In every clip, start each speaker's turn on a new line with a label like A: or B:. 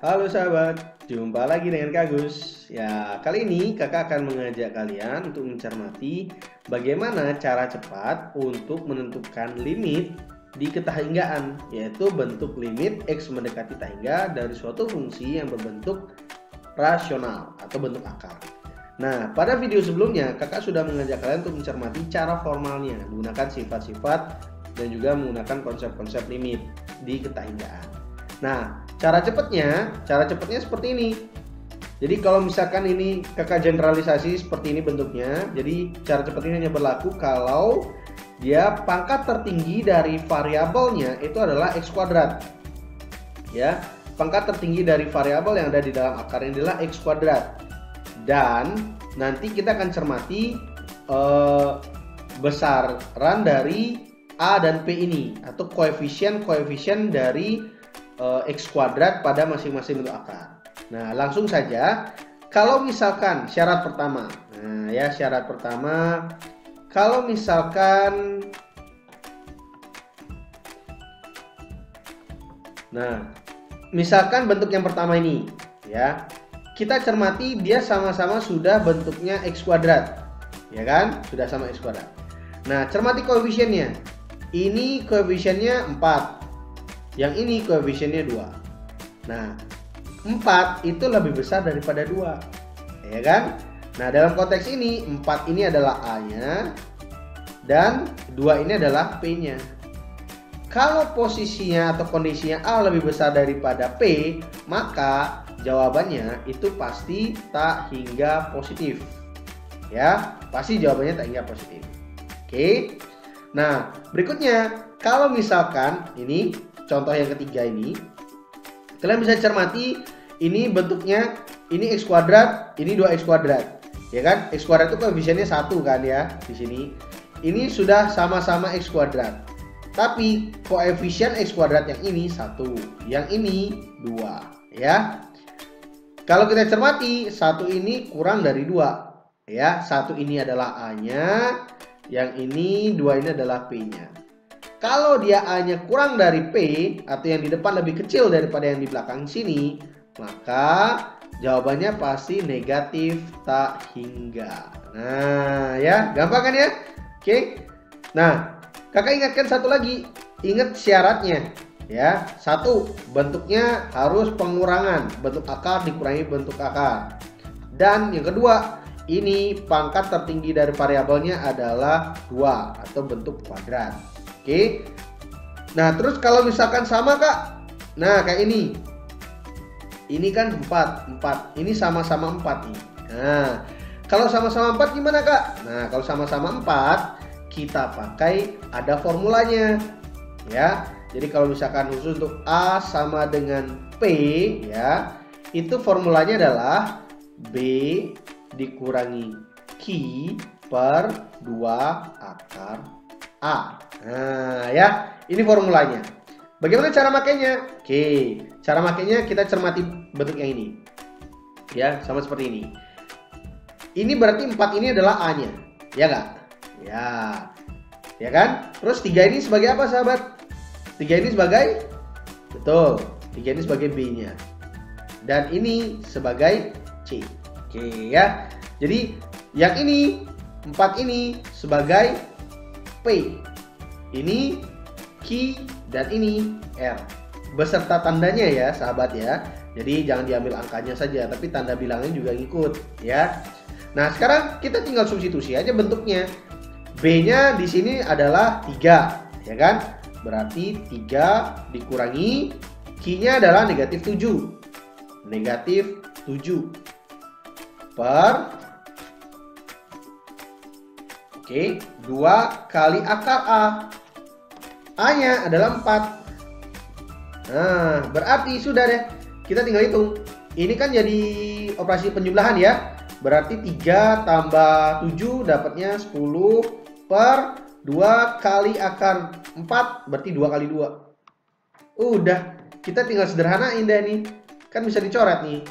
A: Halo sahabat, jumpa lagi dengan Kak Gus. Ya, kali ini kakak akan mengajak kalian untuk mencermati bagaimana cara cepat untuk menentukan limit di ketahinggaan, yaitu bentuk limit X mendekati tahingga dari suatu fungsi yang berbentuk rasional atau bentuk akar. Nah, pada video sebelumnya kakak sudah mengajak kalian untuk mencermati cara formalnya menggunakan sifat-sifat dan juga menggunakan konsep-konsep limit di ketahinggaan. Nah, cara cepatnya seperti ini. Jadi kalau misalkan ini kakak generalisasi seperti ini bentuknya. Jadi cara cepat ini hanya berlaku kalau dia pangkat tertinggi dari variabelnya itu adalah x kuadrat. Ya, pangkat tertinggi dari variabel yang ada di dalam akar ini adalah x kuadrat. Dan nanti kita akan cermati besaran dari A dan P ini atau koefisien dari X kuadrat pada masing-masing bentuk akar. Nah, langsung saja. Kalau misalkan syarat pertama, kalau misalkan, misalkan bentuk yang pertama ini, ya, kita cermati dia sama-sama sudah bentuknya X kuadrat, ya kan? Sudah sama X kuadrat. Nah, cermati koefisiennya. Ini koefisiennya 4. Yang ini koefisiennya 2. Nah, 4 itu lebih besar daripada 2. Ya kan? Nah, dalam konteks ini 4 ini adalah A-nya dan 2 ini adalah P-nya. Kalau posisinya atau kondisinya A lebih besar daripada P, maka jawabannya itu pasti tak hingga positif. Ya, pasti jawabannya tak hingga positif. Oke. Nah, berikutnya kalau misalkan ini contoh yang ketiga ini, kalian bisa cermati ini bentuknya ini x kuadrat, ini 2x kuadrat. Ya kan? X kuadrat itu koefisiennya 1 kan ya di sini. Ini sudah sama-sama x kuadrat. Tapi koefisien x kuadrat yang ini 1, yang ini 2, ya. Kalau kita cermati 1 ini kurang dari 2, ya. 1 ini adalah A-nya, yang ini 2 ini adalah P-nya. Kalau dia A-nya kurang dari P atau yang di depan lebih kecil daripada yang di belakang sini, maka jawabannya pasti negatif tak hingga. Nah, ya, gampang kan ya? Oke. Nah, kakak ingatkan satu lagi. Ingat syaratnya, ya. 1, bentuknya harus pengurangan, bentuk akar dikurangi bentuk akar. Dan yang kedua, ini pangkat tertinggi dari variabelnya adalah 2 atau bentuk kuadrat. Oke. Nah, terus kalau misalkan sama, Kak. Nah, kayak ini. Ini kan 4. Ini sama-sama 4 nih. Nah, kalau sama-sama 4 gimana, Kak? Nah, kalau sama-sama 4, kita pakai ada formulanya. Ya. Jadi kalau misalkan khusus untuk A sama dengan P, ya. Itu formulanya adalah B dikurangi Q per 2 akar A. Nah, ya, ini formulanya. Bagaimana cara makainya? Oke, cara makainya kita cermati bentuk yang ini. Ya, sama seperti ini. Ini berarti 4 ini adalah A-nya. Ya nggak? Ya. Ya kan? Terus 3 ini sebagai apa, sahabat? 3 ini sebagai, betul, 3 ini sebagai B-nya. Dan ini sebagai C. Oke ya. Jadi yang ini 4 ini sebagai P. Ini Q dan ini R. Beserta tandanya ya, sahabat ya. Jadi jangan diambil angkanya saja, tapi tanda bilangnya juga ngikut ya. Nah, sekarang kita tinggal substitusi aja bentuknya. B-nya di sini adalah 3, ya kan? Berarti 3 dikurangi Q-nya adalah negatif 7. Negatif 7 per 2 kali akar A. A-nya adalah 4. Nah, berarti sudah deh. Kita tinggal hitung. Ini kan jadi operasi penjumlahan ya. Berarti 3 tambah 7 dapatnya 10 per 2 kali akar 4. Berarti 2 kali 2. Udah, kita tinggal sederhanain deh nih. Kan bisa dicoret nih.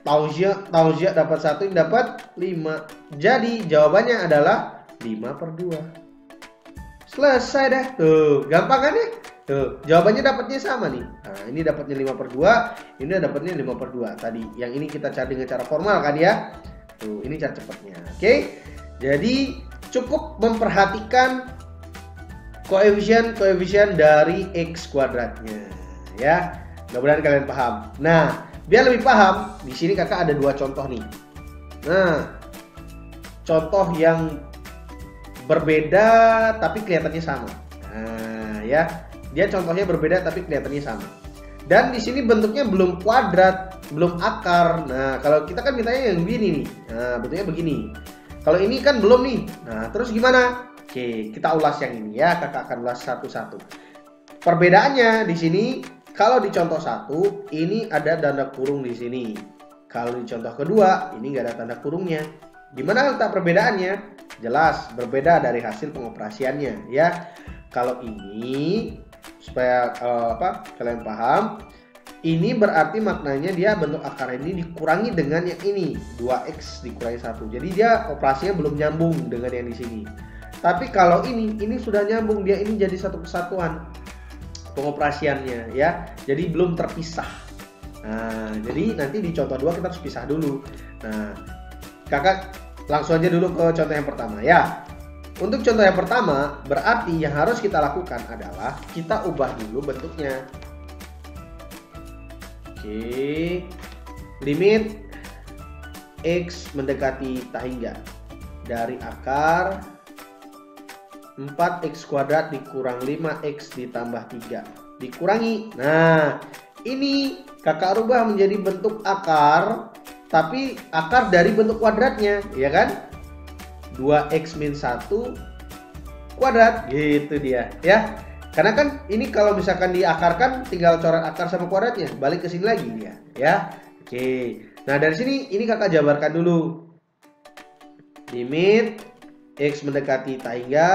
A: Tauzia dapat 1, ini dapat 5. Jadi jawabannya adalah 5 per 2. Selesai dah. Tuh, gampang kan ya? Tuh, jawabannya dapatnya sama nih. Nah, ini dapatnya 5/2, ini dapatnya 5/2. Tadi yang ini kita cari dengan cara formal kan ya. Tuh, ini cara cepatnya. Oke. Jadi cukup memperhatikan koefisien dari X kuadratnya ya. Mudah-mudahan kalian paham. Nah, biar lebih paham, di sini kakak ada 2 contoh nih. Nah, contoh yang berbeda tapi kelihatannya sama. Nah, ya. Dia contohnya berbeda tapi kelihatannya sama. Dan di sini bentuknya belum kuadrat, belum akar. Nah, kalau kita kan mintanya yang begini nih. Nah, bentuknya begini. Kalau ini kan belum nih. Nah, terus gimana? Oke, kita ulas yang ini ya. Kakak akan ulas satu-satu. Perbedaannya di sini, kalau di contoh 1, ini ada tanda kurung di sini. Kalau di contoh kedua, ini nggak ada tanda kurungnya. Gimana letak perbedaannya? Jelas, berbeda dari hasil pengoperasiannya ya. Kalau ini supaya kalian paham, ini berarti maknanya dia bentuk akar ini dikurangi dengan yang ini 2x dikurangi 1. Jadi dia operasinya belum nyambung dengan yang di sini. Tapi kalau ini sudah nyambung, dia ini jadi satu kesatuan pengoperasiannya ya. Jadi belum terpisah. Nah, jadi nanti di contoh 2 kita harus pisah dulu. Nah, kakak langsung aja dulu ke contoh yang pertama ya. Untuk contoh yang pertama, berarti yang harus kita lakukan adalah kita ubah dulu bentuknya. Oke, limit X mendekati tak hingga dari akar 4x kuadrat dikurang 5x ditambah 3 dikurangi. Nah, ini kakak rubah menjadi bentuk akar, tapi akar dari bentuk kuadratnya, ya kan? 2x min 1 kuadrat, gitu dia ya. Karena kan ini kalau misalkan diakarkan tinggal coret akar sama kuadratnya, balik ke sini lagi dia ya. Oke. Nah, dari sini ini kakak jabarkan dulu. Limit X mendekati tak hingga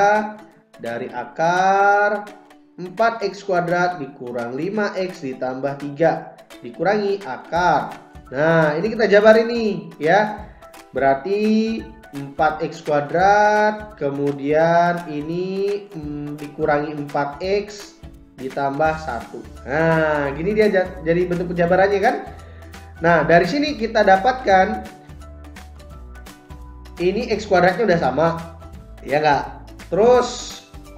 A: dari akar 4x kuadrat dikurang 5x ditambah 3 dikurangi akar. Nah, ini kita jabar ini ya. Berarti 4x kuadrat, kemudian ini dikurangi 4x ditambah 1. Nah, gini dia jadi bentuk penjabarannya kan. Nah, dari sini kita dapatkan ini x kuadratnya udah sama, ya nggak? Terus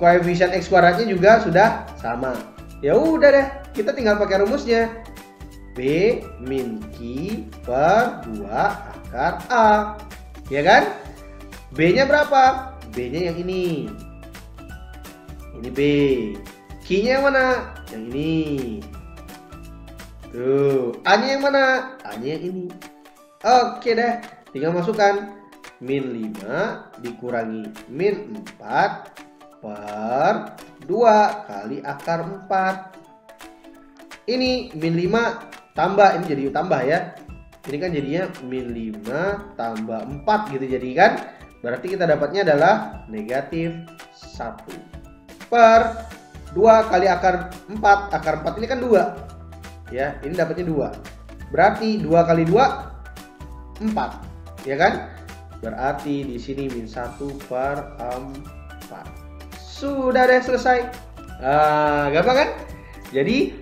A: koefisien x kuadratnya juga sudah sama. Ya udah deh, kita tinggal pakai rumusnya. B min Q per 2 akar A, ya kan? B-nya berapa? B-nya yang ini. Ini B. Q-nya yang mana? Yang ini. Tuh. A-nya yang mana? A-nya yang ini. Oke deh. Tinggal masukkan. Min 5 dikurangi min 4 per 2 kali akar 4. Ini min 5 tambah. Ini jadi tambah ya. Ini kan jadinya min 5 tambah 4 gitu jadi kan. Berarti kita dapatnya adalah negatif 1 per 2 kali akar 4. Akar 4 ini kan 2 ya, ini dapatnya 2. Berarti 2 kali 2 4, ya kan? Berarti di sini min 1 per 4. Sudah deh, selesai. Gampang kan? Jadi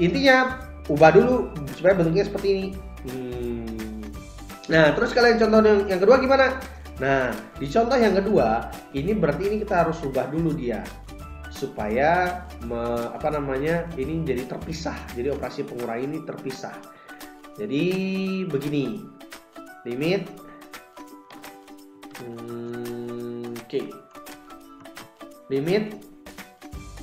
A: intinya ubah dulu supaya bentuknya seperti ini. Nah, terus kalian contoh yang kedua gimana? Nah, di contoh yang kedua, ini berarti ini kita harus ubah dulu dia supaya ini jadi terpisah. Jadi operasi pengurangan ini terpisah. Jadi begini. Limit limit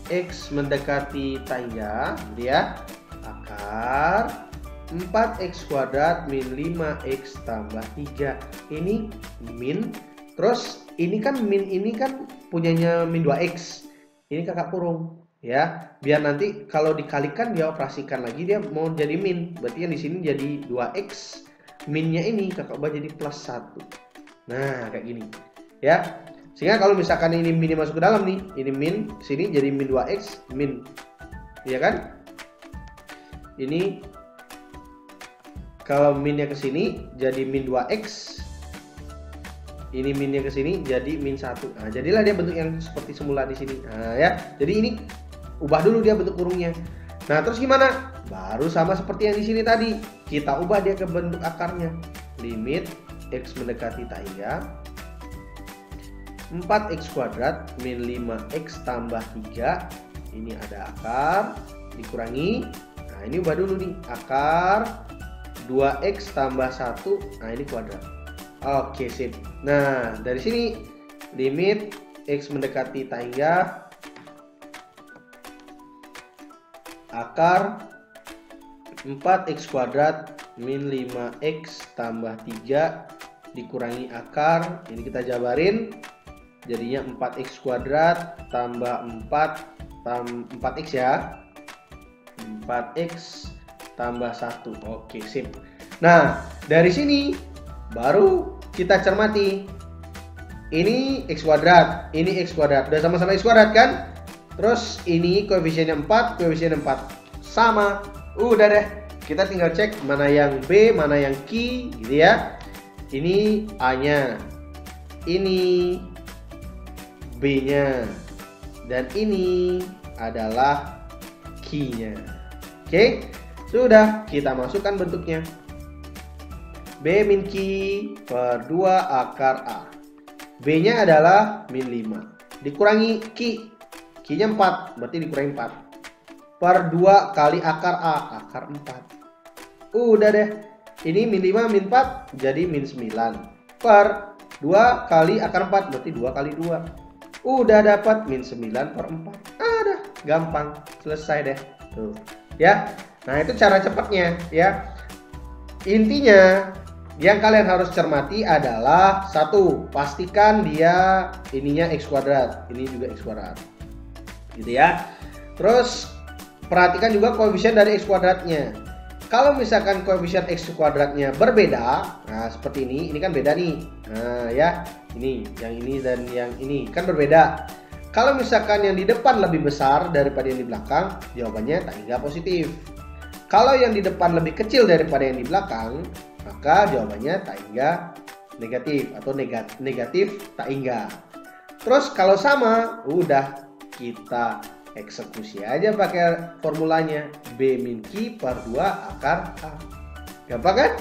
A: X mendekati tangga dia akar 4x kuadrat min 5x tambah 3. Ini min, terus ini kan min ini kan punyanya min 2x. Ini kakak kurung ya, biar nanti kalau dikalikan dia operasikan lagi dia mau jadi min. Berarti yang di sini jadi 2x, minnya ini kakak ubah jadi plus 1. Nah, kayak gini ya. Sehingga kalau misalkan ini minnya masuk ke dalam nih, ini min, sini jadi min 2x min, ya kan? Ini kalau minnya ke sini jadi min 2x. Ini minnya ke sini jadi min 1. Nah, jadilah dia bentuk yang seperti semula di sini. Nah, ya. Jadi ini ubah dulu dia bentuk kurungnya. Nah, terus gimana? Baru sama seperti yang di sini tadi. Kita ubah dia ke bentuk akarnya. Limit X mendekati tak hingga 4x kuadrat min 5x tambah 3. Ini ada akar dikurangi. Nah, ini ubah dulu nih. Akar 2x tambah 1. Nah, ini kuadrat. Oke, sip. Nah, dari sini limit X mendekati tak hingga akar 4x kuadrat min 5x tambah 3 dikurangi akar. Ini kita jabarin. Jadinya 4x kuadrat tambah 4x ya. 4x tambah 1. Oke, sip. Nah, dari sini baru kita cermati. Ini x kuadrat, ini x kuadrat. Udah sama-sama x kuadrat kan? Terus ini koefisiennya 4, koefisiennya 4. Sama. Udah deh. Kita tinggal cek mana yang B, mana yang Q gitu ya. Ini A-nya. Ini B-nya. Dan ini adalah Q-nya. Oke? Sudah, kita masukkan bentuknya. B min Q per 2 akar A. B-nya adalah min 5. Dikurangi Q. Q-nya 4, berarti dikurangi 4. Per 2 kali akar A, akar 4. Udah deh. Ini min 5 min 4 jadi min 9. Per 2 kali akar 4 berarti 2 kali 2. Udah dapat min 9 per 4. Ada, gampang. Selesai deh. Tuh. Ya. Nah, itu cara cepatnya ya. Intinya yang kalian harus cermati adalah satu, pastikan dia ininya x kuadrat, ini juga x kuadrat. Gitu ya. Terus perhatikan juga koefisien dari x kuadratnya. Kalau misalkan koefisien x kuadratnya berbeda, nah seperti ini kan beda nih. Nah ya, ini, yang ini dan yang ini kan berbeda. Kalau misalkan yang di depan lebih besar daripada yang di belakang, jawabannya tak hingga positif. Kalau yang di depan lebih kecil daripada yang di belakang, maka jawabannya tak hingga negatif atau negatif tak hingga. Terus kalau sama, udah kita eksekusi aja pakai formulanya. B min Q per 2 akar A. Gampang kan?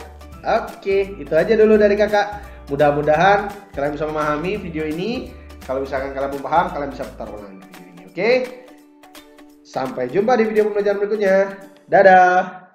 A: Oke, itu aja dulu dari kakak. Mudah-mudahan kalian bisa memahami video ini. Kalau misalkan kalian belum paham, kalian bisa putar ulang video ini. Oke? Sampai jumpa di video pembelajaran berikutnya. Dadah!